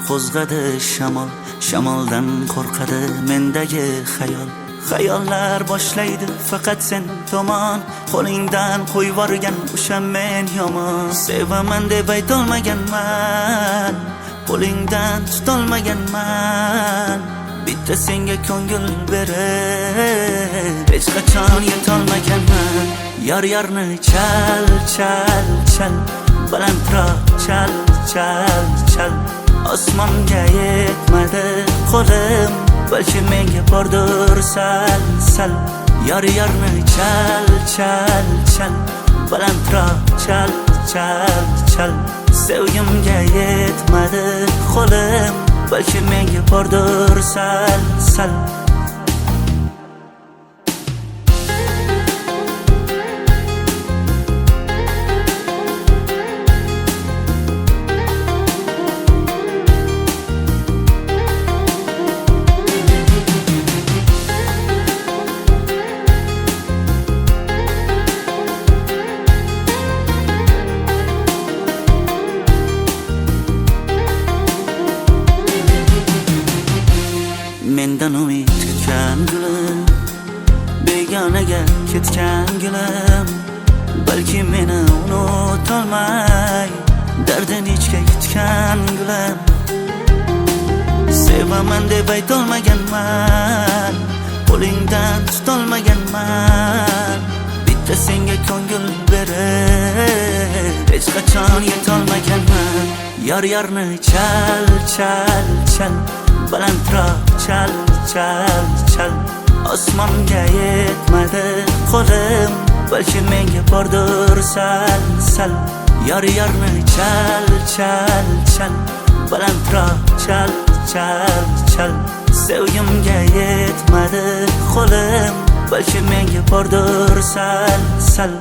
qo'zg'adi shamol, shamoldan qo'rqadi mendagi xayol. Xayollar boshlaydi faqat sen tomon, qo'lingdan qo'yvorgan o'sha men yomon. Sevaman deb aytolmaganman, qo'lingdan tutolmaganman. Bitta senga ko'ngil berib hech qachon yetolmaganman. Yor-yorni chal, chal, chal, balandroq chal, chal, chal. Osmonga yetmadi qo'lim, balki menga bordir sal, sal. Yor-yorni chal, chal, chal, balandroq chal, chal, chal. Sevgimga yetmadi qo'lim, balki menga bordir sal, sal. Mendan umid kutgan gulim, begonaga ketgan gulim. Balki meni unutolmay dardin ichga yutgan gulim. Sevaman deb aytolmaganman, qo'lingdan tutolmaganman. Bitta senga ko'ngil berib hech qachon yetolmaganman. Yor-yorni chal, chal, chal, balandroq chal, chal, chal. Osmonga yetmadi qo'lim, balki menga bordir sal, sal. Yor-yorni chal, chal, chal, balandroq chal, chal, chal. Sevgimga yetmadi qo'lim, balki menga bordir sal, sal.